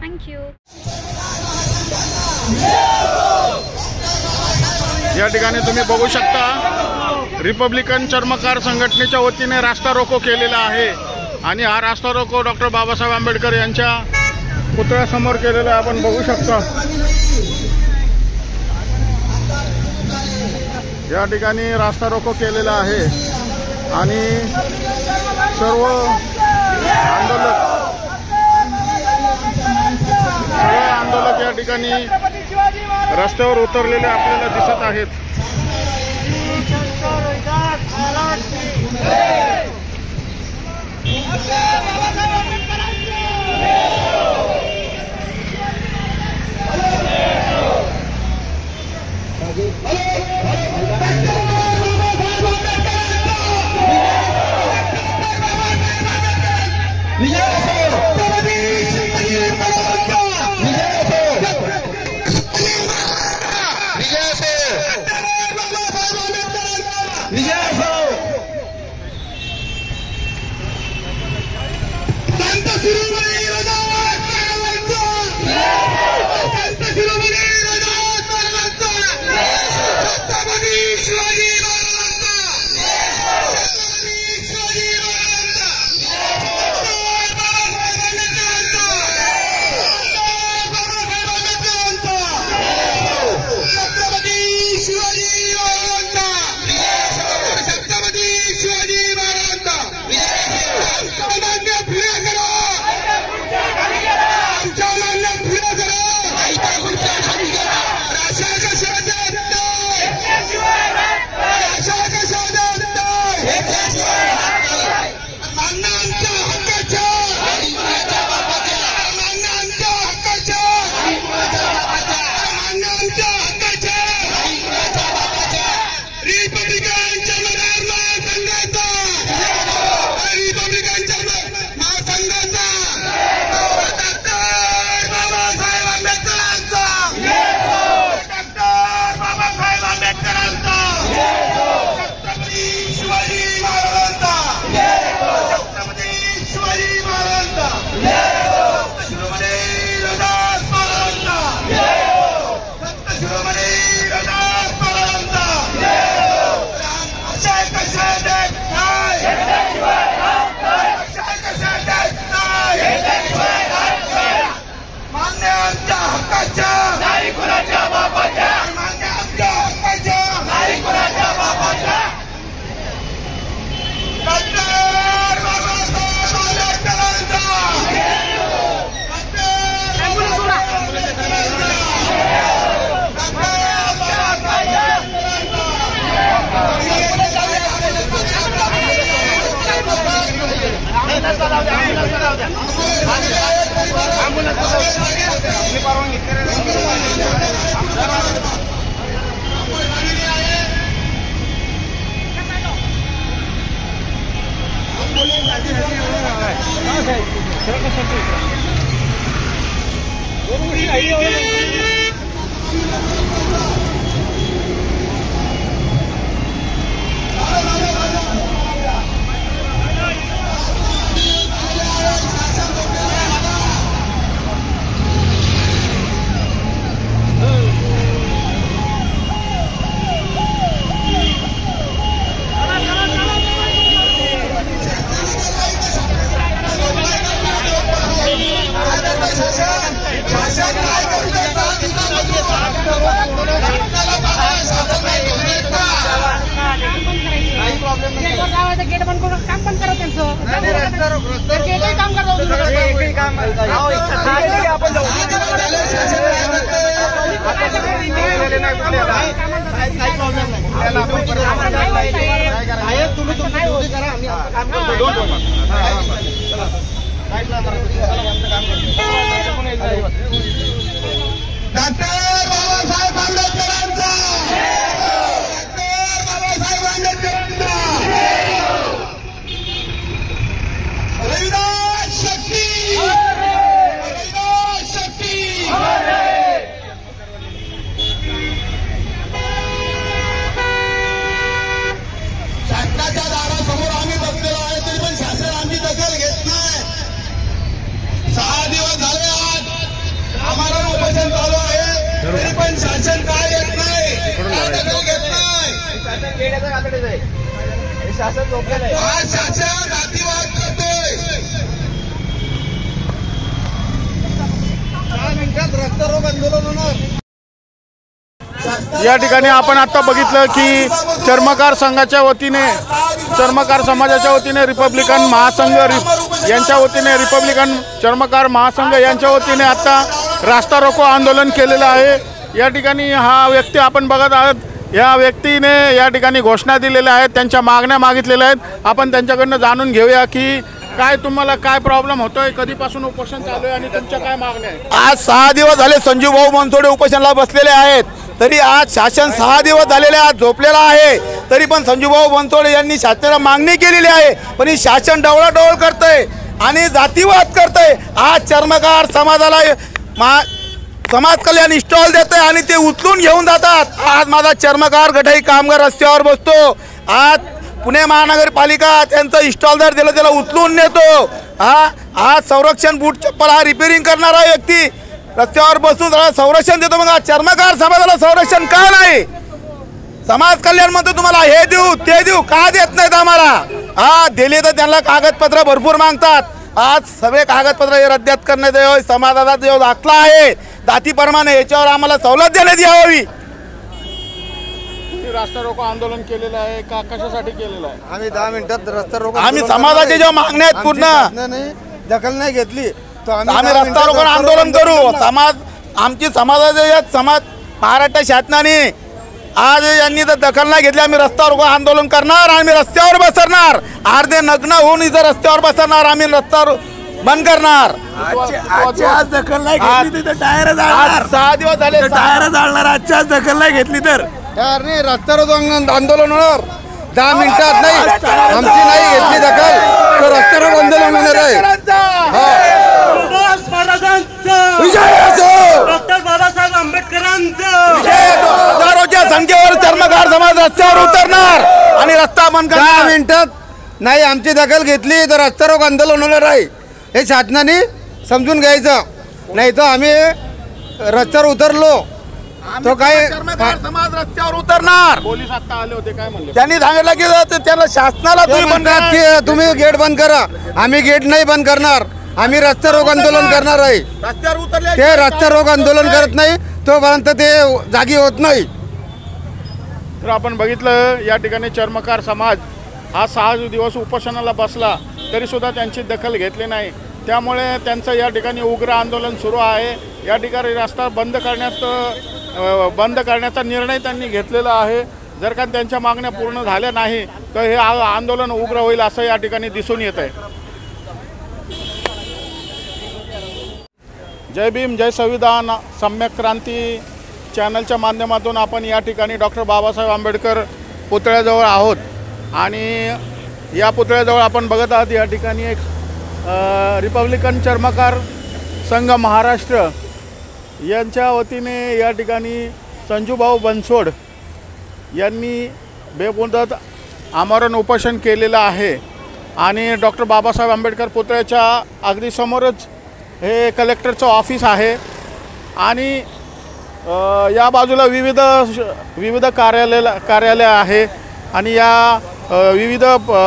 Thank you. या ठिकाणी तुम्ही बघू शकता रिपब्लिकन चर्मकार संघटनेच्या वतीने रास्ता रोको केलेला आहे आणि हा रास्ता रोको डॉक्टर बाबासाहेब आंबेडकर यांच्या पुतळ्यासमोर केलेला आपण बघू शकता। या ठिकाणी रास्ता रोको केलेला आहे आणि सर्व आंदोलक या ठिकाणी रस्त्यावर उतरलेले आपल्याला दिसत आहेत। गेट बंद करून काम बंद करा त्यांचं काम करतो शासन गेल्याचं कातडीच आहे, हे शासन झोपलेलं आहे. आज शासन अतिवाद करतोय. 10 मिनिटात रस्ता रोक आंदोलन होणार. या ठिकाणी आपण आता बघितलं की चर्मकार संघाच्या वतीने, चर्मकार समाजाच्या वतीने रिपब्लिकन महासंघ यांच्या वतीने, रिपब्लिकन चर्मकार महासंघ यांच्या वतीने आता रास्ता रोको आंदोलन केलेलं आहे. या ठिकाणी हा व्यक्ती आपण बघत आहात, या व्यक्तीने या ठिकाणी घोषणा दिलेल्या आहेत, त्यांच्या मागण्या मागितलेल्या आहेत. आपण त्यांच्याकडनं जाणून घेऊया की काय तुम्हाला काय प्रॉब्लेम होतोय, कधीपासून उपोषण चालू आहे आणि तुमच्या काय मागण्या आहेत. आज 6 दिवस झाले संजू भाऊ बनसोडे उपोषणाला बसलेले आहेत. तरी आज शासन 6 दिवस झालेले आज झोपलेला आहे. तरी पण संजू भाऊ बनसोडे यांनी शासनाला मागणी केलेली आहे, पण ही शासन डवळाडवळ करतंय आणि जातीवाद करतंय. आज चर्मकार समाजाला समाज कल्याण स्टॉल देत आहे आणि ते उचलून घेऊन जातात. आज माझा चर्मकार गटाई कामगार रस्त्यावर बसतो. आज पुणे महानगरपालिका त्यांचं स्टॉल जर दिलं त्याला उचलून नेतो. आज संरक्षण बूट चप्पल हा रिपेअरिंग करणारा व्यक्ती रस्त्यावर बसून त्याला संरक्षण देतो. मग आज चर्मकार समाजाला संरक्षण का नाही? समाज कल्याण म्हणतो तुम्हाला हे देऊ ते देऊ, का देत नाहीत आम्हाला? दिले तर त्यांना कागदपत्र भरपूर मागतात. आज सगळे कागदपत्र हे रद्द करण्यात यावे. समाजाचा जो दाखला आहे जातीप्रमाणे याच्यावर आम्हाला सवलत देण्यात यावी. रास्ता रोको आंदोलन केलेलं आहे का, कशासाठी केलेलं आहे? आम्ही 10 मिनिटात रस्ता रोक, आम्ही समाजाच्या ज्या मागण्या आहेत पूर्ण दखल नाही घेतली तर आम्ही रस्ता रोको आंदोलन करू. आमची समाजाचे समाज महाराष्ट्र शासनाने आज यांनी जर दखल नाही घेतली आम्ही रस्ता रोको आंदोलन करणार. आम्ही रस्त्यावर बसणार, अर्धे नग्न होऊन इथं रस्त्यावर बसणार. आम्ही रस्ता बंद करणार. आज दखल नाही घेतली तर टायर जाळणार. 6 दिवस झाले टायर जाळणार. आजची दखल नाही घेतली तर रस्ता रोको आंदोलन होणार. 10 मिनिटात नाही, आमची नाही घेतली दखल तर रस्ता रोको आंदोलन होणार आहे. डॉक्टर बाबासाहेब आंबेडकरांचं हजारोच्या संख्येवर चर्मकार समाज रस्त्यावर उतरणार आणि रस्ता बंद करणार. 10 मिनिटात नाही आमची दखल घेतली तर रस्ता रोको आंदोलन होणार आहे. हे शासनाने समजून घ्यायचं, नाही तर आम्ही रस्त्यावर उतरलो तो काय चर्मकार समाज रस्त्यावर उतरणार. पोलीस आता आले होते, काय म्हणले? त्यांनी सांगितलं की त्यांना शासनाला तुम्ही बंद म्हणतात की तुम्ही गेट बंद करा. आम्ही गेट नाही बंद करणार, आम्ही रस्ता रोको आंदोलन करणार आहे. रस्त्यावर उतरले ते रस्ता रोको आंदोलन करत नाही तोपर्यंत ते जागी होत नाही. तर आपण बघितलं या ठिकाणी चर्मकार समाज हा 6 दिवस उपोषणाला बसला तरी सुद्धा त्यांची दखल घेतली नाही. त्यामुळे त्यांचं या ठिकाणी उग्र आंदोलन सुरू आहे. या ठिकाणी रस्ता बंद करण्याचा निर्णय त्यांनी घेतलेला आहे. जर का त्यांच्या मागण्या पूर्ण झाल्या नाही तर हे आंदोलन उग्र होईल असं या ठिकाणी दिसून येत आहे. जय भीम जय संविधान सम्यक क्रांती चॅनलच्या माध्यमातून आपण या ठिकाणी डॉक्टर बाबासाहेब आंबेडकर पुतळ्याजवळ आहोत आणि या पुतळ्याजवळ आपण बघत आहात या ठिकाणी एक रिपब्लिकन चर्मकार संघ महाराष्ट्र यांच्या वतीने या ठिकाणी संजूभाऊ बनसोड यांनी बेमुदत आमरण उपोषण केलेलं आहे आणि डॉक्टर बाबासाहेब आंबेडकर पुतळ्याच्या अगदी समोरच हे कलेक्टरचं ऑफिस आहे आणि या बाजूला विविध कार्यालय आहे आणि या विविध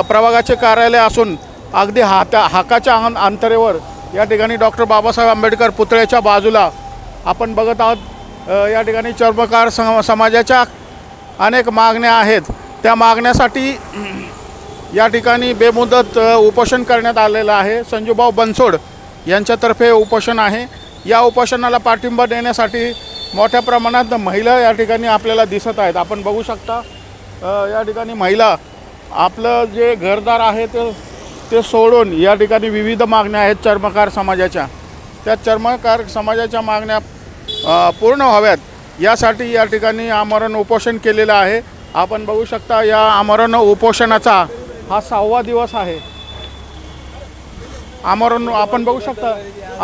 प्रभागाचे कार्यालय असून अगदी हाकाच्या अंतरेवर या ठिकाणी डॉक्टर बाबासाहेब आंबेडकर पुतळ्याच्या बाजूला आपण बघत आहोत. या ठिकाणी चर्मकार समाजाच्या अनेक मागण्या आहेत. त्या मागण्यासाठी या ठिकाणी बेमुदत उपोषण करण्यात आलेलं आहे. संजूभाऊ बनसोड यांच्यातर्फे उपोषण आहे. या उपोषणाला पाठिंबा देण्यासाठी मोठ्या प्रमाणात महिला या ठिकाणी आपल्याला दिसत आहेत. आपण बघू शकता या ठिकाणी महिला आपलं जे घरदार आहे ते सोडून या ठिकाणी विविध मागण्या आहेत चर्मकार समाजाच्या. त्या चर्मकार समाजाच्या मागण्या पूर्ण व्हाव्यात यासाठी या ठिकाणी आमरण उपोषण केलेलं आहे. आपण बघू शकता या आमरण उपोषणाचा हा 6वा दिवस आहे. आपण बघू शकता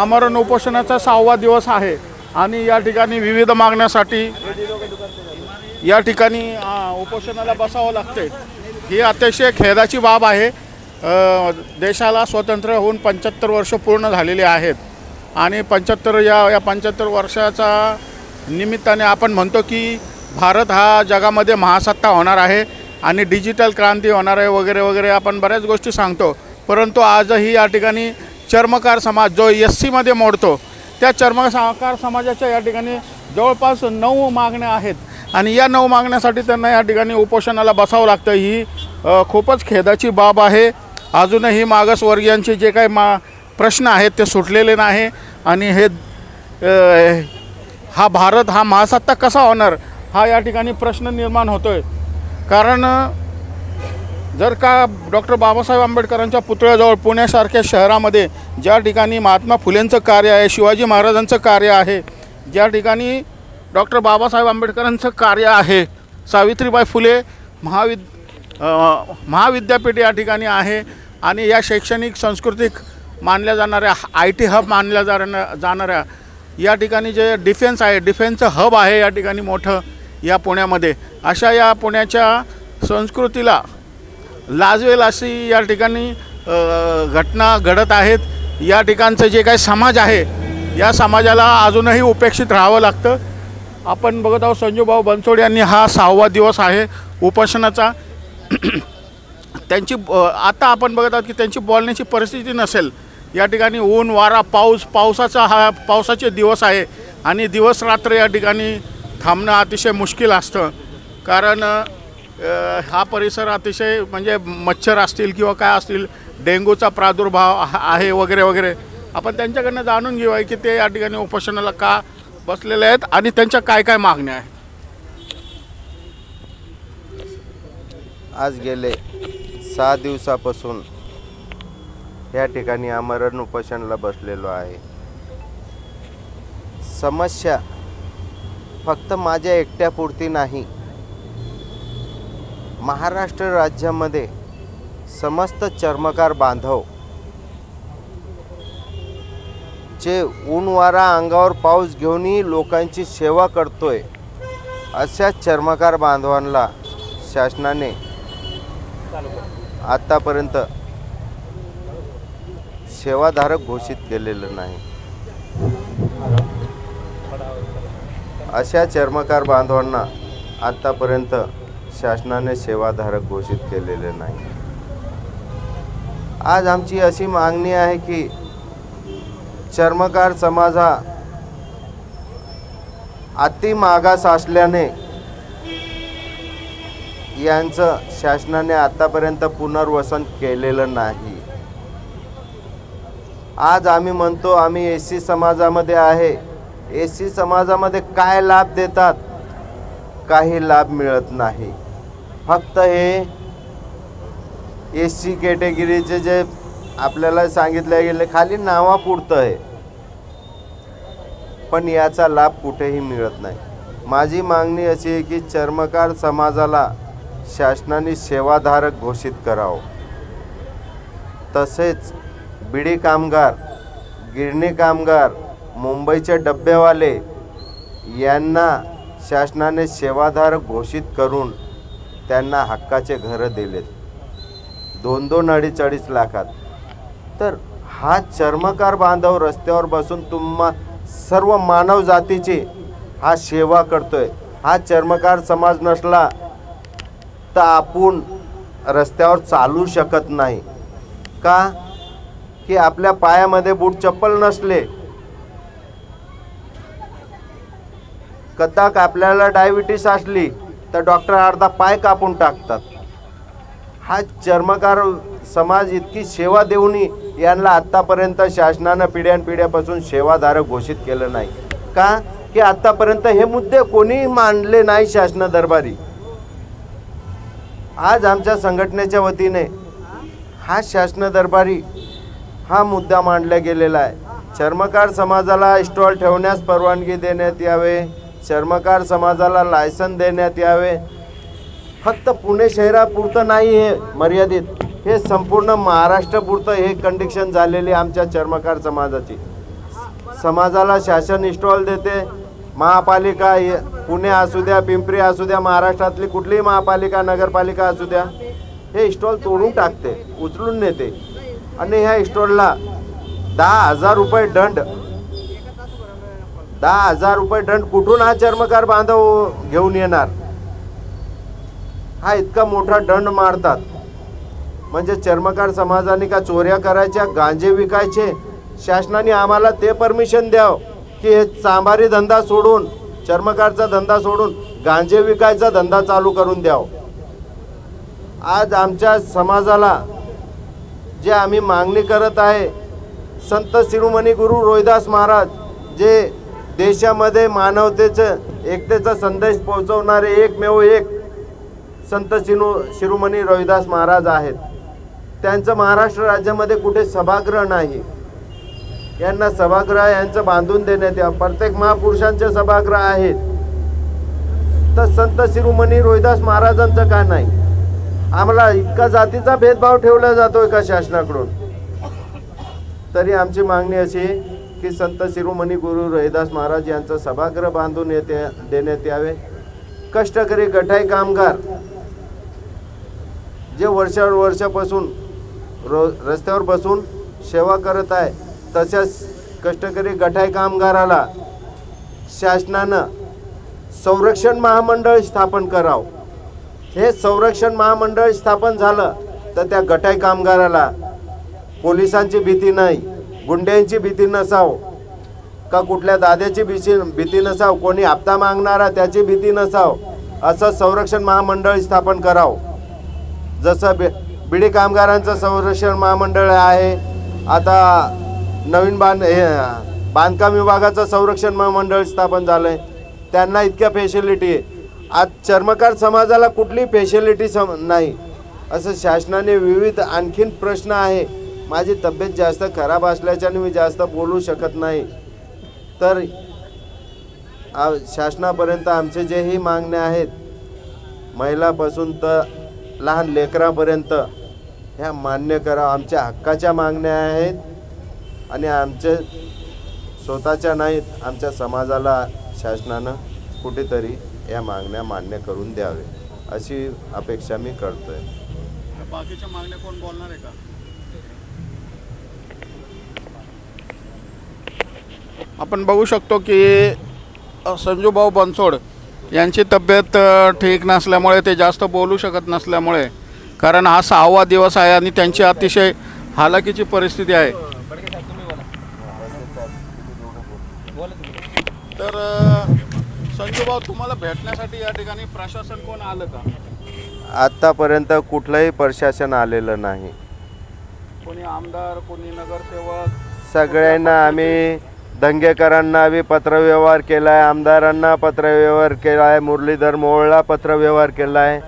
आमरण उपोषणाचा 6वा दिवस आहे आणि या ठिकाणी विविध मागण्यासाठी या ठिकाणी उपोषणाला बसावं लागते. ही अतिशय खेदाची बाब आहे. देशाला स्वतंत्र होऊन 75 वर्ष पूर्ण झालेली आहेत आणि 75 वर्षाचा निमित्ताने आपण म्हणतो की भारत हा जगामध्ये महासत्ता होणार आहे आणि डिजिटल क्रांती होणार आहे वगैरे वगैरे आपण बऱ्याच गोष्टी सांगतो, परंतु आजही या ठिकाणी चर्मकार समाज जो SC मध्ये मोडतो त्या चर्मकार समाजाच्या या ठिकाणी जवळपास 9 मागण्या आहेत आणि या 9 मागण्यासाठी त्यांना या ठिकाणी उपोषणाला बसावं लागतं। ही खूपच खेदाची बाब आहे। अजूनही मागासवर्गीयांचे जे काही प्रश्न आहेत ते सुटलेले नाही आणि हे हा भारत हा महासत्ता कसा होणार हा या ठिकाणी प्रश्न निर्माण होतोय। कारण जर का डॉक्टर बाबासाहेब आंबेडकरांच्या पुतळ्याजवळ पुण्यासारख्या शहरामध्ये ज्या ठिकाणी महात्मा फुलेंचं कार्य आहे, शिवाजी महाराजांचं कार्य आहे, ज्या ठिकाणी डॉक्टर बाबासाहेब आंबेडकरांचं कार्य आहे, सावित्रीबाई फुले महाविद्यापीठ या ठिकाणी आहे आणि या शैक्षणिक सांस्कृतिक मानल्या जाणाऱ्या IT हब मानल्या जाणाऱ्या या ठिकाणी जे डिफेन्स आहे, डिफेन्सचं हब आहे या ठिकाणी मोठं या पुण्यामध्ये, अशा या पुण्याच्या संस्कृतीला लाजवेल अशी या ठिकाणी घटना घडत आहेत। या ठिकाणचं जे काही समाज आहे या समाजाला अजूनही उपेक्षित राहावं लागतं। आपण बघत आहोत संजूभाऊ बनसोडे यांनी हा 6वा दिवस आहे उपोषणाचा। त्यांची आता आपण बघत आहोत की त्यांची बोलण्याची परिस्थिती नसेल। या ठिकाणी ऊन वारा पावसाचे दिवस आहे आणि दिवस रात्र या ठिकाणी थांबणं अतिशय मुश्किल असतं, कारण हा परिसर अतिशय म्हणजे मच्छर असतील किंवा काय असतील, डेंग्यूचा प्रादुर्भाव आहे वगैरे वगैरे। आपण त्यांच्याकडनं जाणून घेऊया की ते या ठिकाणी उपोषणाला का बसलेले आहेत आणि त्यांच्या काय काय मागण्या आहेत। आज गेले 6 दिवसापासून या ठिकाणी आमरण उपोषणाला बसलेलो आहे। समस्या फक्त माझ्या एकट्यापुरती नाही, महाराष्ट्र राज्यामध्ये समस्त चर्मकार बांधव जे ऊन वारा अंगावर पाऊस घेऊनही लोकांची सेवा करतोय, अशा चर्मकार बांधवांना शासनाने आतापर्यंत सेवाधारक घोषित केलेलं नाही। अशा चर्मकार बांधवांना आतापर्यंत शासनाने सेवाधारक घोषित केलेले नाही। आज आमची अशी मागणी आहे की चर्मकार समाज हा अति मागास असल्याने यांचं शासनाने आतापर्यंत पुनर्वसन केलेलं नाही। आज आम्ही म्हणतो आम्ही SC समाजामध्ये आहे, SC समाजामध्ये काय लाभ देतात? काही लाभ मिळत नाही। फक्त हे SC कॅटेगरीचे जे आपल्याला सांगितले गेले खाली नावापुरतं आहे, पण याचा लाभ कुठेही मिळत नाही। माझी मागणी अशी आहे की चर्मकार समाजाला शासनाने सेवाधारक घोषित करावं। तसेच बिडी कामगार, गिरणी कामगार, मुंबईचे डब्बेवाले यांना शासनाने सेवाधारक घोषित करून त्यांना हक्काचे घरं दिलेत 2-2, 2.5 लाखात। तर हा चर्मकार बांधव रस्त्यावर बसून तुम्हा सर्व मानव जातीची हा सेवा करतोय। हा चर्मकार समाज नसला तर आपण रस्त्यावर चालू शकत नाही का? की आपल्या पायामध्ये बूट चप्पल नसले, कदाक आपल्याला डायबिटीस असली तर डॉक्टर अर्धा पाय कापून टाकतात। हा चर्मकार समाज इतकी सेवा देऊनही यांना आत्तापर्यंत शासनानं पिढ्यानपिढ्यापासून सेवाधारक घोषित केलं नाही का? की आत्तापर्यंत हे मुद्दे कोणी मांडले नाही शासन दरबारी। आज आमच्या संघटनेच्या वतीने हा शासन दरबारी हा मुद्दा मांडला गेलेला आहे। चर्मकार समाजाला स्टॉल ठेवण्यास परवानगी देण्यात यावे, चर्मकार समाजाला लायसन देण्यात यावे। फक्त पुणे शहरापुरतं नाही हे मर्यादित, हे संपूर्ण महाराष्ट्रपुरतं हे कंडिशन झालेली आमच्या चर्मकार समाजाची। समाजाला शासन स्टॉल देते, महापालिका पुणे असू द्या, पिंपरी असू द्या, महाराष्ट्रातली कुठलीही महापालिका नगरपालिका असू द्या, हे स्टॉल तोडून टाकते, उचलून नेते आणि ह्या स्टॉलला 10,000 रुपये दंड 10,000 रुपये दंड कुठून हा चर्मकार बांधव घेऊन येणार? हा इतका मोठा दंड मारतात म्हणजे चर्मकार समाजाने का चोऱ्या करायच्या, गांजे विकायचे? शासनाने आम्हाला ते परमिशन द्याव की हे चांभारी धंदा सोडून, चर्मकारचा धंदा सोडून गांजे विकायचा धंदा चालू करून द्याव. आज आमच्या समाजाला जे आम्ही मागणी करत आहे, संत शिरोमणी गुरु रोहिदास महाराज जे देशामध्ये मानवतेचं एकतेचा संदेश पोहोचवणारे एकमेव एक संत शिरोमणी रोहिदास महाराज आहेत. त्यांचं महाराष्ट्र राज्यामध्ये कुठे सभागृह नाही. यांना सभागृह यांचं बांधून देण्यात यावं. प्रत्येक महापुरुषांचे सभागृह आहेत, तर संत शिरोमणी रोहिदास महाराजांचं का नाही? आम्हाला इतका जातीचा भेदभाव ठेवला जातोय का शासनाकडून? तरी आमची मागणी अशी की संत शिरोमणी गुरु रोहिदास महाराज यांचं सभागृह बांधून देण्यात यावे. कष्टकरी गठाई कामगार जे वर्षापासून रस्त्यावर बसून सेवा करत आहे, तशाच कष्टकरी गठाई कामगाराला शासनानं संरक्षण महामंडळ स्थापन करावं. हे संरक्षण महामंडळ स्थापन झालं तर त्या गठाई कामगाराला पोलिसांची भीती नाही, गुंड्यांची भीती नसावं, का कुठल्या दाद्याची भीती नसावं, कोणी हप्ता मागणारा त्याची भीती नसावं, असं संरक्षण महामंडळ स्थापन करावं. जसं बिडी कामगारांचं संरक्षण महामंडळ आहे, आता नवीन बांधकाम विभागाचं संरक्षण महामंडळ स्थापन झालं आहे, त्यांना इतक्या फॅसिलिटी आहे. आज चर्मकार समाजाला कुठली फॅसिलिटी नाही. असं शासनाने विविध आणखीन प्रश्न आहे. माझी तब्येत जास्त खराब असल्याच्याने मी जास्त बोलू शकत नाही. तर शासनापर्यंत आमचे जेही मागण्या आहेत, महिलापासून तर लहान लेकरापर्यंत, ह्या मान्य करा. आमच्या हक्काच्या मागण्या आहेत आणि आमचे स्वतःच्या नाहीत, आमच्या समाजाला शासनानं कुठेतरी या मागण्या मान्य करून द्यावे अशी अपेक्षा मी करतोय. बाकीच्या मागण्या कोण बोलणार आहे का? आपण बघू शकतो की संजूभाऊ बनसोड यांची तब्येत ठीक नसल्यामुळे ते जास्त बोलू शकत नसल्यामुळे, कारण हा 6वा दिवस आहे आणि त्यांची अतिशय हालाकीची परिस्थिती आहे. तर संजूभाऊ, तुम्हाला भेटण्यासाठी या ठिकाणी प्रशासन कोण आलं का? आत्तापर्यंत कुठलंही प्रशासन आलेलं नाही. कोणी आमदार, कोणी नगरसेवक? सगळ्यांना आम्ही दंगेकरांना बी पत्रव्यवहार केला आहे, आमदारांना पत्रव्यवहार केला आहे, मुरलीधर मोहोळला पत्रव्यवहार केला आहे.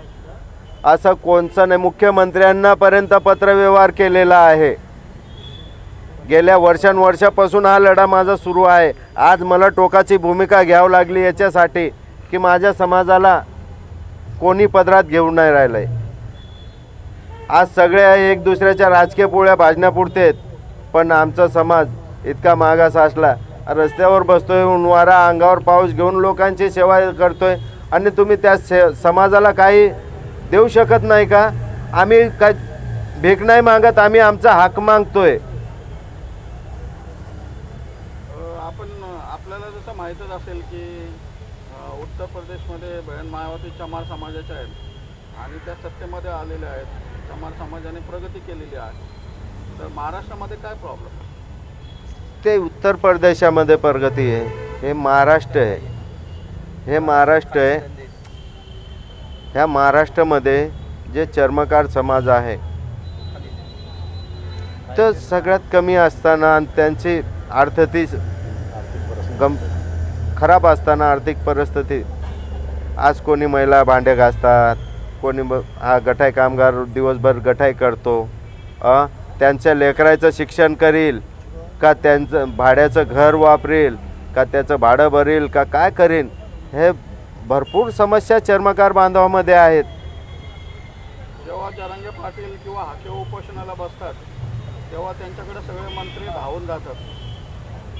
असं कोणचं नाही. मुख्यमंत्र्यांनापर्यंत पत्रव्यवहार केलेला आहे. गेल्या वर्षांपासून हा लढा माझा सुरू आहे. आज मला टोकाची भूमिका घ्यावी लागली याच्यासाठी की माझ्या समाजाला कोणी पदरात घेऊन नाही राहिलं आहे. आज सगळे एक दुसऱ्याच्या राजकीय पोळ्या भाजण्यापुरते, पण आमचा समाज इतका मागास असला, रस्त्यावर बसतोय, उन्हाळा अंगावर पाऊस घेऊन लोकांची सेवा करतोय आणि तुम्ही त्या समाजाला काही देऊ शकत नाही का? आम्ही काय भीक नाही मागत, आम्ही आमचा हक मागतोय. आपल्याला जसं माहीतच असेल की उत्तर प्रदेशमध्ये बहन मायावती चमार समाजाच्या आहेत आणि त्या सत्तेमध्ये आलेल्या आहेत. चमार समाजाने प्रगती केलेली आहे. तर महाराष्ट्रामध्ये काय प्रॉब्लेम? ते उत्तर प्रदेशामध्ये प्रगती आहे, हे महाराष्ट्र आहे. हे महाराष्ट्र आहे. ह्या महाराष्ट्रामध्ये जे चर्मकार समाज आहे तर सगळ्यात कमी असताना त्यांची आर्थिक खराब असताना आर्थिक परिस्थिती, आज कोणी महिला भांडे घासतात, कोणी हा गठाई कामगार दिवसभर गठाई करतो, त्यांच्या लेकराचं शिक्षण करील का, त्यांचं भाड्याचं घर वापरेल का, त्याचं भाडं भरेल का, काय करेल, हे भरपूर समस्या चर्मकार बांधवामध्ये आहेत. जेव्हा जरांगे पाटील किंवा हाके उपोषणाला बसतात तेव्हा त्यांच्याकडे सगळे मंत्री धावून जातात,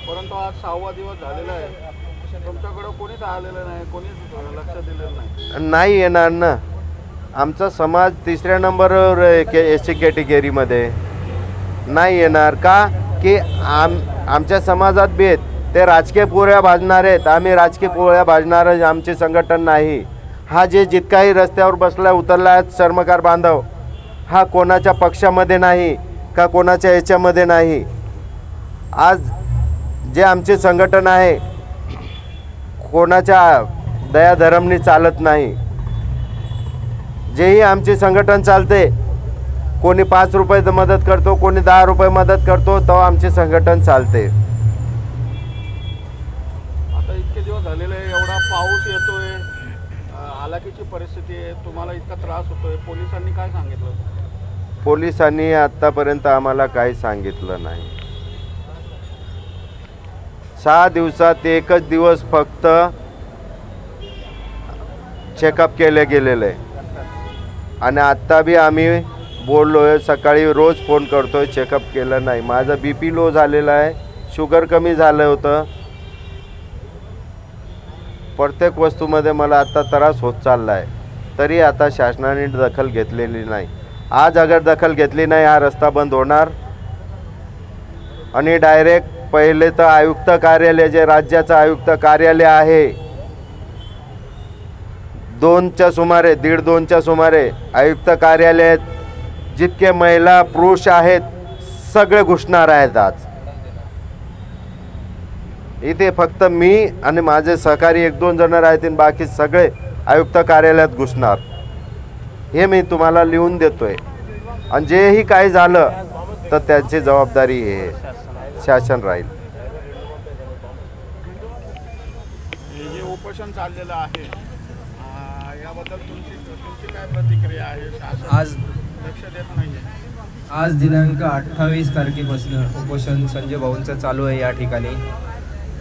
परंतु आज 6वा दिवस झालेला आहे, तुमच्याकडे कोणीच आलेलं नाही, कोणीच लक्ष दिलेलं नाही येणार ना. आमचा समाज 3ऱ्या नंबरवर SC कॅटेगरीमध्ये नाही येणार का की आमच्या समाजात भेद ते राजकीय पोळ्या भाजणार आहेत. आम्ही राजकीय पोळ्या भाजणार आमचे संघटन नाही. हा जे जितकाही रस्त्यावर बसला उतरला आहे चर्मकार बांधव, हा कोणाच्या पक्षामध्ये नाही का कोणाच्या याच्यामध्ये नाही. आज जे आमचे संघटन आहे कोणाच्या दयाधर्मनी चालत नाही. जेही आमचे संघटन चालते, कोणी 5 रुपये मदत करतो, कोणी 10 रुपये मदत करतो, तो आमचे संघटन चालते. आता इतके दिवस झालेले एवढा पाऊस येतोय, हालाकीची परिस्थिती आहे, तुम्हाला इतका त्रास होतोय, पोलिसांनी काय सांगितलं? पोलिसांनी आत्तापर्यंत आम्हाला काही सांगितलं नाही. 6 दिवसात एकच दिवस फक्त चेकअप केले गेलेलं आहे. आणि आत्ता बी आम्ही बोललो आहे, सकाळी रोज फोन करतो आहे, चेकअप केलं नाही. माझं BP लो झालेलं आहे, शुगर कमी झालं होतं. प्रत्येक वस्तूमध्ये मला आत्ता त्रास होत चालला आहे, तरी आता शासनाने दखल घेतलेली नाही. आज अगर दखल घेतली नाही, हा रस्ता बंद होणार आणि डायरेक्ट पहिले तर आयुक्त कार्यालय, जे राज्याचं आयुक्त कार्यालय आहे, 1:30च्या सुमारे आयुक्त कार्यालयात जितके महिला पुरुष आहेत सगळे घुसणार आहेत. आज इथे फक्त मी आणि माझे सहकारी 1-2 जण राहतील, बाकी सगळे आयुक्त कार्यालयात घुसणार. हे मी तुम्हाला लिहून देतोय. आणि जेही काही झालं तर त्यांची जबाबदारी हे शासन राहील. हे जे उपोषण चाललेलं आहे याबद्दल तुमची काय प्रतिक्रिया आहे? शासन आज लक्ष देत नाहीये. आज दिनांक 28 तारखेपासून उपोषण संजय भाऊंचं चालू आहे या ठिकाणी.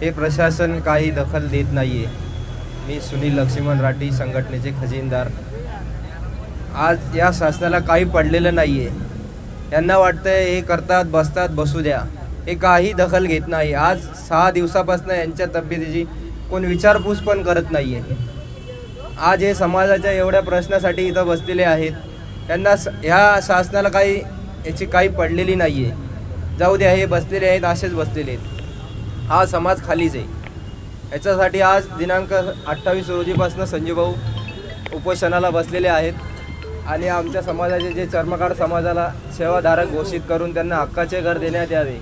हे प्रशासन काही दखल देत नाही आहे. मी सुनील लक्ष्मण राठी, संघटनेचे खजिनदार. आज या शासनाला काही पडलेलं नाही आहे. यांना वाटतंय हे करतात, बसतात, बसू द्या. हे काही दखल घेत नाही. आज 6 दिवसापासून यांच्या तब्येतीची कोण विचारपूस पण करत नाही आहे. आज हे समाजाच्या एवढ्या प्रश्नासाठी इथं बसलेले आहेत. त्यांना ह्या शासनाला काही याची काही पडलेली नाही आहे. जाऊ द्या, हे बसलेले आहेत, असेच बसलेले आहेत. हा समाज खालीच आहे. याच्यासाठी आज दिनांक 28 रोजीपासून संजय भाऊ उपोषणाला बसलेले आहेत. आणि आमच्या समाजाचे जे चर्मकार समाजाला सेवाधारक घोषित करून त्यांना हक्काचे घर देण्यात यावे,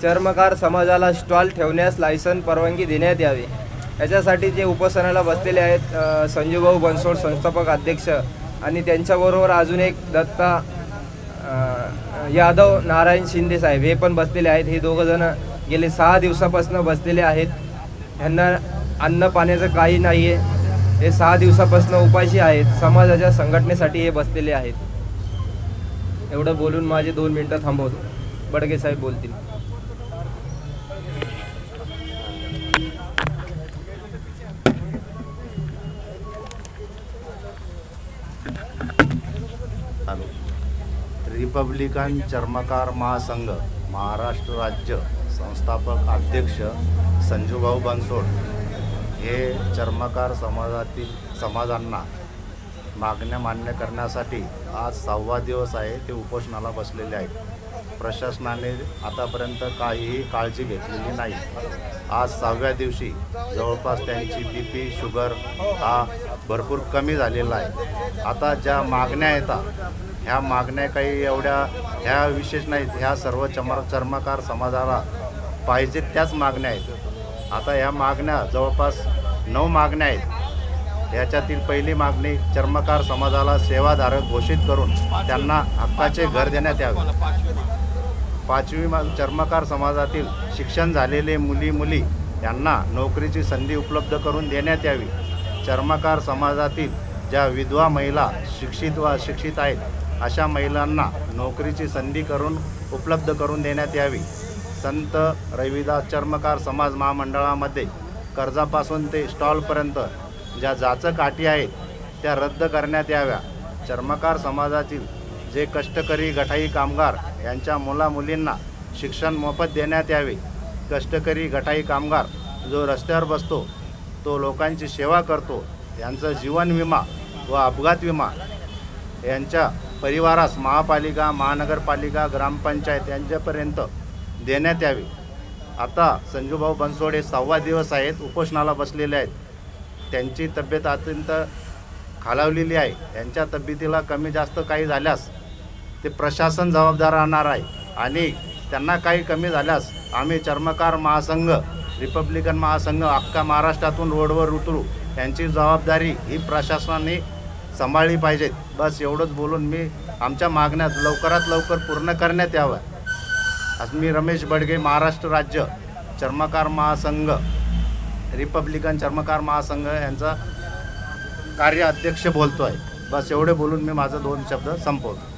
चर्मकार समाजाला स्टॉल ठेवण्यास लायसन परवानगी देण्यात यावे, याच्यासाठी जे उपोषणाला बसलेले आहेत संजय भाऊ बनसोड संस्थापक अध्यक्ष आणि त्यांच्याबरोबर अजून एक दत्ता यादव नारायण शिंदे साहेब हे पण बसलेले आहेत. हे दोघंजण गेले 6 दिवसापासून बसलेले आहेत. ह्यांना अन्न पाण्याचं काही नाही आहे. हे 6 दिवसापासून उपाशी आहेत. समाजाच्या संघटनेसाठी हे बसलेले आहेत. एवढं बोलून माझे 2 मिनटं थांबवतो. बडगे साहेब बोलतील. रिपब्लिकन चर्मकार महासंघ महाराष्ट्र राज्य संस्थापक अध्यक्ष संजूभाऊ बनसोड हे चर्मकार समाजांना मागण्या मान्य करण्यासाठी आज 6वा दिवस आहे ते उपोषणाला बसलेले आहेत. प्रशासनाने आतापर्यंत काहीही काळजी घेतलेली नाही. आज 6व्या दिवशी जवळपास त्यांची BP शुगर हा भरपूर कमी झालेला आहे. आता ज्या मागण्या येतात ह्या मागण्या काही एवढ्या ह्या विशेष नाहीत. ह्या सर्व चर्मकार समाजाला पाहिजेत त्याच मागण्या आहेत. आता ह्या मागण्या जवळपास 9 मागण्या आहेत. याच्यातील पहिली मागणी चर्मकार समाजाला सेवाधारक घोषित करून त्यांना हक्काचे घर देण्यात यावे. 5वी चर्मकार समाजातील शिक्षण झालेले मुली यांना नोकरीची संधी उपलब्ध करून देण्यात यावी. चर्मकार समाजातील ज्या विधवा महिला शिक्षित आहेत अशा महिलांना नोकरीची संधी उपलब्ध करून देण्यात यावी. संत रविदास चर्मकार समाज महामंडळामध्ये कर्जापासून ते स्टॉलपर्यंत ज्या जाचक अटी आहेत त्या रद्द करण्यात याव्या. चर्मकार समाजातील जे कष्टकरी गठाई कामगार यांच्या मुलींना शिक्षण मोफत देण्यात यावे. कष्टकरी गठाई कामगार जो रस्त्यावर बसतो तो लोकांची सेवा करतो, यांचा जीवन विमा व अपघात विमा यांच्या परिवारास महापालिका, महानगरपालिका, ग्रामपंचायत यांच्यापर्यंत देण्यात यावी. आता संजूभाऊ बनसोडे 6वा दिवस आहेत, उपोषणाला बसलेले आहेत. त्यांची तब्येत अत्यंत खालावलेली आहे. यांच्या तब्येतीला कमी जास्त काही झाल्यास ते प्रशासन जबाबदार राहणार आहे आणि त्यांना काही कमी झाल्यास आम्ही चर्मकार महासंघ, रिपब्लिकन महासंघ अख्खा महाराष्ट्रातून रोडवर उतरू. यांची जबाबदारी ही प्रशासनाने सांभाळली पाहिजेत. बस एवढंच बोलून मी आमच्या मागण्या लवकरात लवकर पूर्ण करण्यात याव्या. आज मी रमेश बडगे, महाराष्ट्र राज्य चर्मकार महासंघ, रिपब्लिकन चर्मकार महासंघ यांचा कार्याध्यक्ष बोलतो आहे. बस एवढे बोलून मी माझं 2 शब्द संपवतो.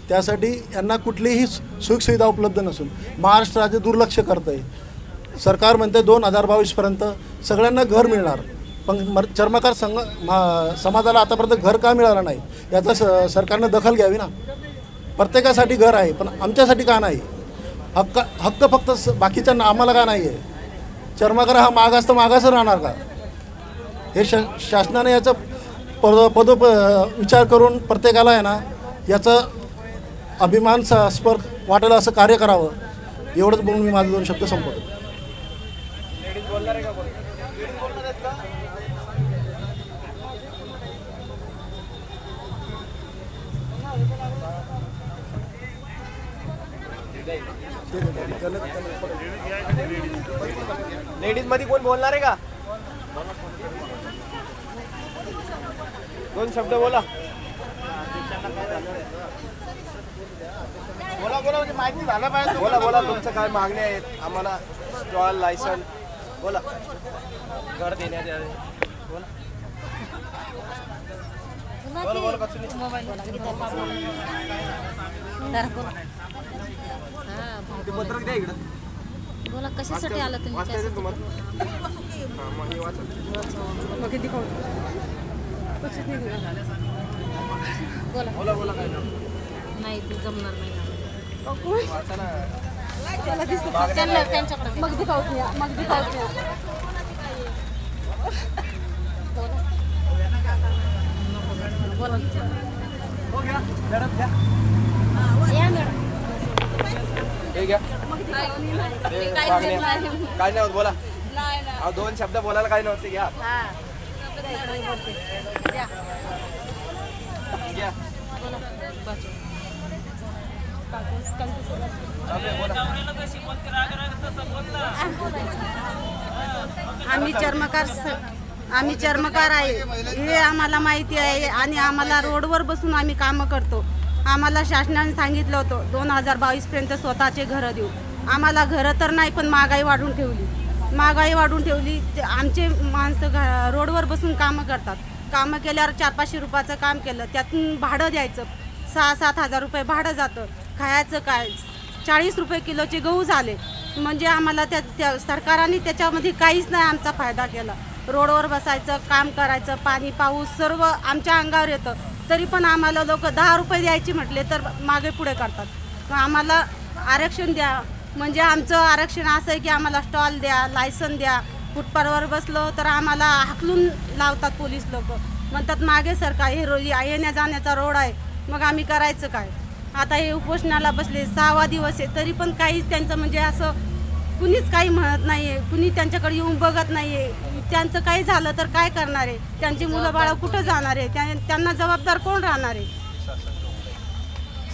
त्यासाठी यांना कुठलीही सुखसुविधा उपलब्ध नसून महाराष्ट्र राज्य दुर्लक्ष करतं आहे. सरकार म्हणते 2022पर्यंत सगळ्यांना घर मिळणार, पण चर्मकार समाजाला आतापर्यंत घर का मिळालं नाही याचा सरकारनं दखल घ्यावी ना. प्रत्येकासाठी घर आहे, पण आमच्यासाठी का नाही? हक्क फक्त बाकीच्यांना, आम्हाला का नाही आहे? चर्मकार हा मागास तर मागास राहणार का? हे शासनाने याचा विचार करून प्रत्येकाला आहे ना याचं अभिमानास्पद वाटेल असं कार्य करावं. एवढंच बोलून मी माझे 2 शब्द संपवतो. लेडीज मध्ये कोण बोलणार आहे का? 2 शब्द बोला. बोला म्हणजे माहिती झालं पाहिजे. बोला तुमचं काय मागण्या आहेत? आम्हाला स्टॉल, लायसन, बोला. घर देण्यात यावे. बोला पत्रक द्या इकडं. बोला कशासाठी आला तुम्ही? बोला काय नाही ते जमणार नाही. त्यांच्याकडे मग दिखावत काय नाही होत. बोला. 2 शब्द बोलायला काय नव्हते. घ्या. आम्ही चर्मकार आहे हे आम्हाला माहिती आहे आणि आम्हाला रोडवर बसून आम्ही कामं करतो. आम्हाला शासनाने सांगितलं होतं 2022पर्यंत स्वतःचे घरं देऊ. आम्हाला घरं तर नाही, पण महागाई वाढून ठेवली. आमचे माणसं रोडवर बसून कामं करतात. कामं केल्यावर 400-500 रुपयाचं काम केलं, त्यातून भाडं द्यायचं. 6-7 हजार रुपये भाडं जातं. खायचं काय? 40 रुपये किलोचे गहू झाले. म्हणजे आम्हाला त्या सरकारने त्याच्यामध्ये काहीच नाही आमचा फायदा केला. रोडवर बसायचं, काम करायचं, पाणी पाऊस सर्व आमच्या अंगावर येतं. तरी पण आम्हाला लोक 10 रुपये द्यायचे म्हटले तर मागे पुढे करतात. आम्हाला आरक्षण द्या. म्हणजे आमचं आरक्षण असं आहे की आम्हाला स्टॉल द्या, लायसन द्या. फुटपाथवर बसलो तर आम्हाला हाकलून लावतात पोलीस लोक. म्हणतात मागे सरकार, हे येण्या जाण्याचा रोड आहे. मग आम्ही करायचं काय? आता हे उपोषणाला बसले 6वा दिवस आहे, तरी पण काहीच त्यांचं म्हणजे असं कुणीच काही म्हणत नाही आहे. कुणी त्यांच्याकडे येऊन बघत नाही आहे. त्यांचं काही झालं तर काय करणार आहे? त्यांची मुलं बाळं कुठं जाणार आहे? त्यांना जबाबदार कोण राहणार आहे?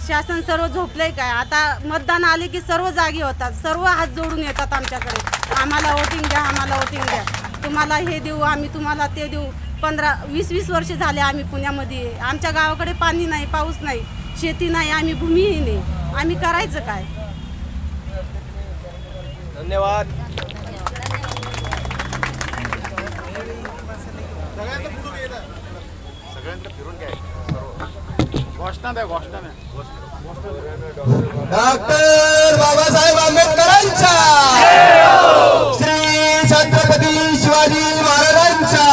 शासन सर्व झोपलंय काय? आता मतदान आले की सर्व जागी होतात, सर्व हात जोडून येतात आमच्याकडे. आम्हाला वोटिंग द्या, आम्हाला वोटिंग द्या. तुम्हाला हे देऊ, आम्ही तुम्हाला ते देऊ. 15-20 वर्ष झाले आम्ही पुण्यामध्ये. आमच्या गावाकडे पाणी नाही, पाऊस नाही, शेती नाही, आम्ही भूमिहीन आहे. आम्ही करायचं काय? धन्यवाद. डॉक्टर बाबासाहेब आंबेडकरांचा, श्री छत्रपती शिवाजी महाराजांचा,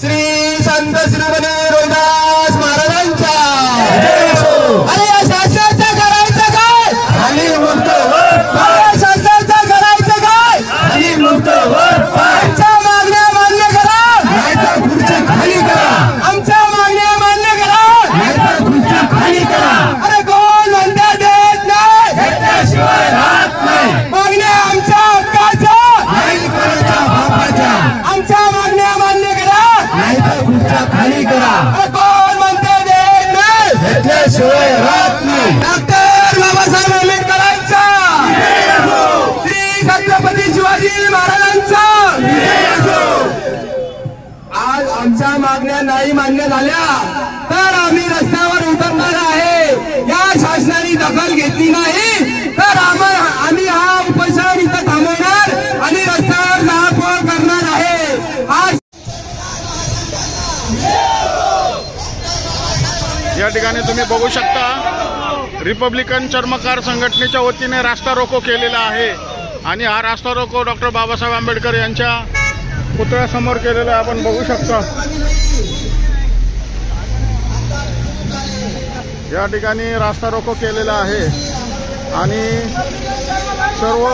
श्री संत श्रीमती रोहिदास महाराजांचा. अरे या शासनाचं करायचं काय? आणि मुक्त शासनाचं करायचं काय? आणि मुक्त आमच्या मागण्या मान्य करा, नाहीतर खुर्ची खाली करा. आमच्या मागण्या मान्य करा, नाही मान्य झाल्या तर आम्ही रस्त्यावर उतरणार आहे। या शासनाने दखल घेतली नाही तर आम्ही हा उपोषण इथं थांबवणार आणि रस्त्यावर जाळपोळ करणार आहे। आज या ठिकाणी तुम्ही बघू शकता रिपब्लिकन चर्मकार संघटनेच्या वतीने रास्ता रोको केलेला आहे आणि हा रास्ता रोको डॉक्टर बाबासाहेब आंबेडकर यांच्या पुतळ्यासमोर केलेला आहे। आपण बघू शकता या ठिकाणी रास्ता रोको केलेला आहे आणि सर्व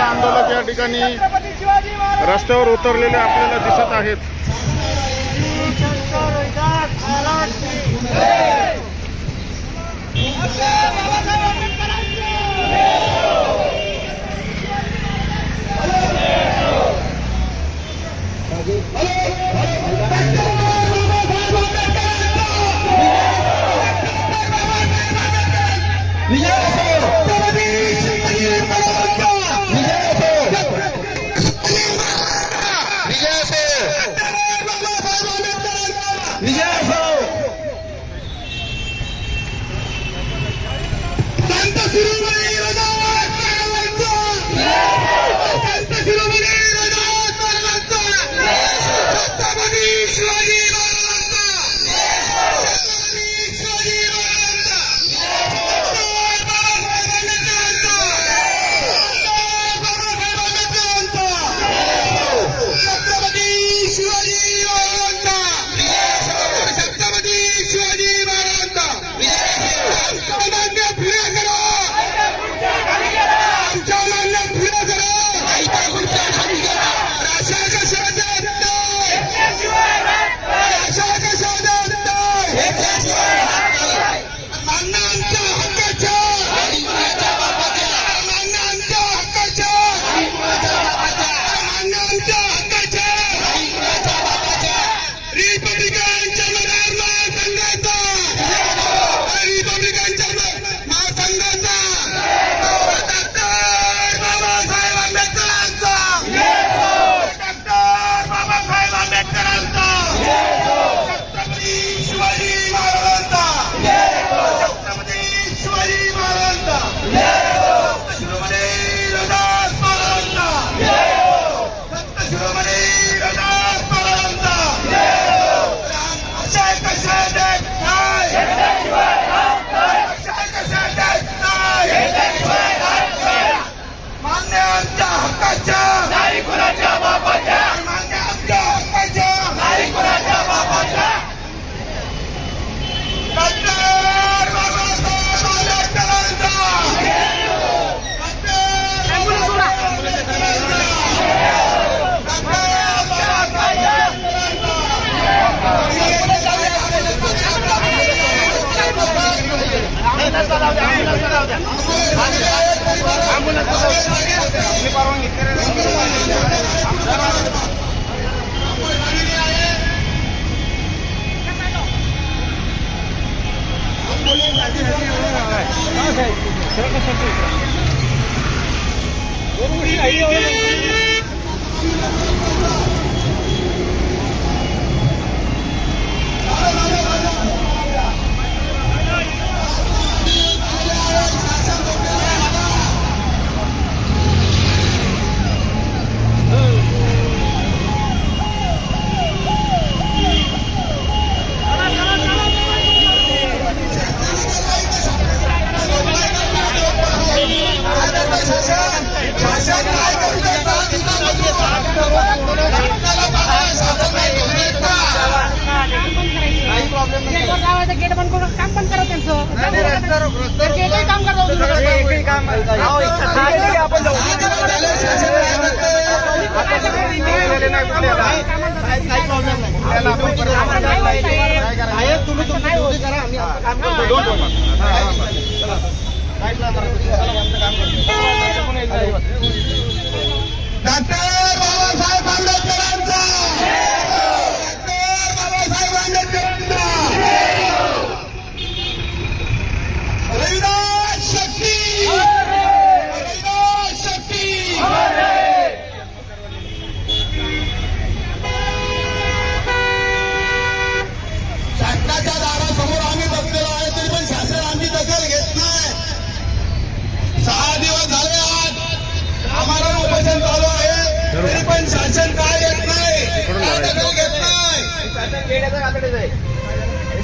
आंदोलक या ठिकाणी रस्त्यावर उतरलेले आपल्याला दिसत आहेत।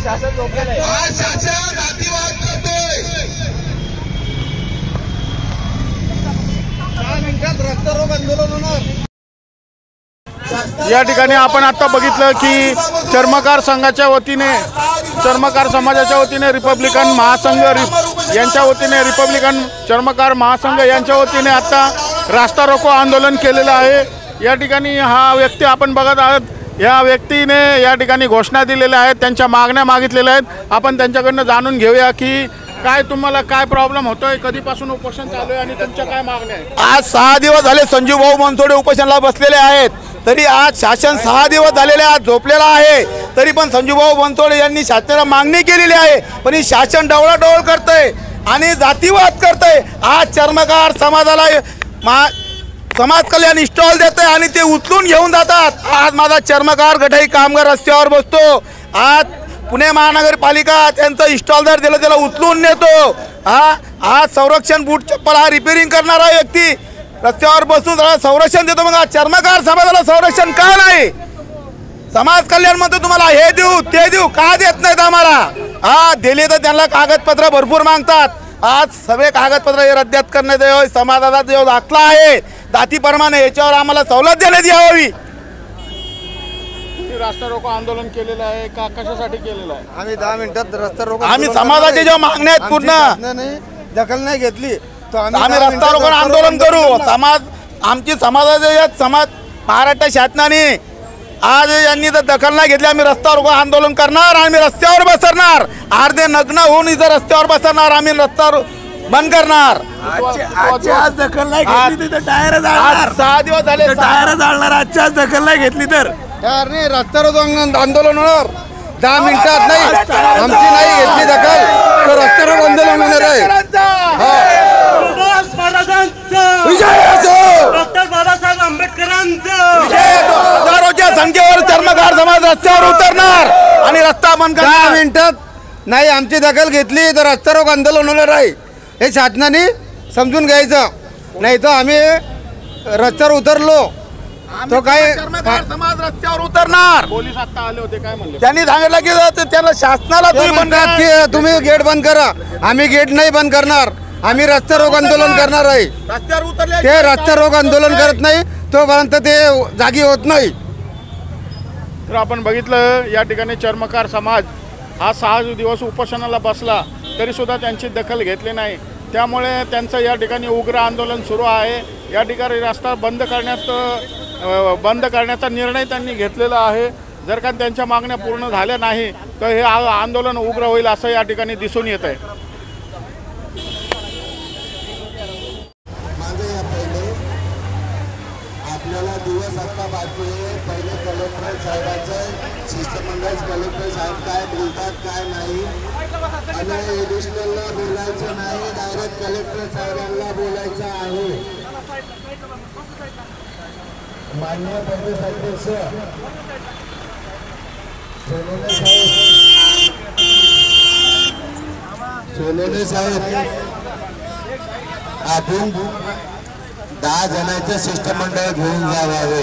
शासन झोपलेलं आहे. शासन अतिवाद करतोय. 10 मिनिटात रस्ता रोको आंदोलन होणार. या ठिकाणी आपण आता बघितलं की चर्मकार संघाच्या वतीने, चर्मकार समाजाच्या वतीने रिपब्लिकन महासंघ यांच्या वतीने, रिपब्लिकन चर्मकार महासंघ यांच्या वतीने आता रास्ता रोको आंदोलन केलेलं आहे. या ठिकाणी हा व्यक्ती आपण बघत आहात, या व्यक्तीने या ठिकाणी घोषणा दिलेल्या आहेत, त्यांच्या मागण्या मागितलेल्या आहेत. आपण त्यांच्याकडनं जाणून घेऊया की काय तुम्हाला काय प्रॉब्लेम होतोय, कधीपासून उपोषण चालू आहे आणि तुमच्या काय मागण्या आहेत. आज 6 दिवस झाले संजू भाऊ बनसोडे उपोषणाला बसलेले आहेत. तरी आज शासन 6 दिवस झालेले आज झोपलेला आहे. तरी पण संजू भाऊ बनसोडे यांनी शासनाला मागणी केलेली आहे, पण ही शासन डवळाडवळ करतंय आणि जातीवाद करतंय. आज चर्मकार समाजाला समाज कल्याण स्टॉल देतंय आणि ते उचलून घेऊन जातात. आज माझा चर्मकार गटाई कामगार रस्त्यावर बसतो. आज पुणे महानगरपालिका त्यांचं स्टॉल जर दिलं त्याला उचलून नेतो. आज संरक्षण बूट चप्पल हा रिपेअरिंग करणारा व्यक्ती रस्त्यावर बसून संरक्षण देतो. मग चर्मकार समाजाला संरक्षण का नाही? समाज कल्याण म्हणतो तुम्हाला हे देऊ ते देऊ, का देत नाहीत आम्हाला? दिले तर त्यांना कागदपत्र भरपूर मागतात. आज सगळे कागदपत्र हे रद्द करण्यात यावे. समाजाचा जो दाखला आहे जातीप्रमाणे याच्यावर आम्हाला सवलत देण्यात यावी. रास्ता रोको आंदोलन केलेलं आहे का, कशासाठी केलेलं आहे? आम्ही 10 मिनिटात रस्ता रोको, आम्ही समाजाच्या ज्या मागण्या आहेत पूर्ण दखल नाही घेतली तर आम्ही रस्ता रोको आंदोलन करू. समाज आमची समाजाचे समाज महाराष्ट्र शासनाने आज यांनी जर दखल नाही घेतली आम्ही रस्ता रोको आंदोलन करणार. आम्ही रस्त्यावर बसरणार, अर्धे नग्न होऊन इथं रस्त्यावर बसरणार, आम्ही रस्ता बंद करणार. आज दखल नाही घेतली तर टायर आज 6 दिवस झाले टायर जाळणार. आजच्याच दखल नाही घेतली तर नाही रस्ता रोको आंदोलन होणार. 10 मिनिटात नाही, आमची नाही घेतली दखल तर रस्ता रोको आंदोलन होणार आहे. डॉक्टर बाबासाहेब आंबेडकरांचं हजारोच्या संख्येवर चर्मकार समाज रस्त्यावर उतरणार आणि रस्ता बंद करणार. 10 मिनिटात नाही आमची दखल घेतली तर रस्ता रोको आंदोलन होणार आहे. हे शासनाने समजून घ्यायचं, नाही तर आम्ही रस्त्यावर उतरलो तो काय समाज रस्त्यावर उतरणार. पोलीस आता आले होते, काय म्हणले? त्यांनी सांगितलं की त्याला शासनाला तुम्ही गेट बंद करा. आम्ही गेट नाही बंद करणार, आम्ही रस्ता रोको आंदोलन करणार आहे. रस्त्यावर उतरले ते रस्ता रोको आंदोलन करत नाही तोपर्यंत ते जागी होत नाही. तर आपण बघितलं या ठिकाणी चर्मकार समाज हा 6 दिवस उपोषणाला बसला तरी सुद्धा त्यांची दखल घेतली नाही. त्यामुळे त्यांचं या ठिकाणी उग्र आंदोलन सुरू आहे. या ठिकाणी रस्ता बंद करण्याचा निर्णय त्यांनी घेतलेला आहे. जर का त्यांच्या मागण्या पूर्ण झाल्या नाही तर हे आंदोलन उग्र होईल असं या ठिकाणी दिसून येत आहे. आपल्याला दिवस आता बाकी आहे. पहिले कलेक्टर साहेबांचं शिष्टमंडळ, कलेक्टर साहेब काय बोलतात काय नाही, आणि एडिशनलला बोलायचं नाही, डायरेक्ट कलेक्टर साहेबांना बोलायचं आहे. माननीय प्रदेश अध्यक्ष सोनवणे साहेब आपण 10 जणांचं शिष्टमंडळ घेऊन जावे.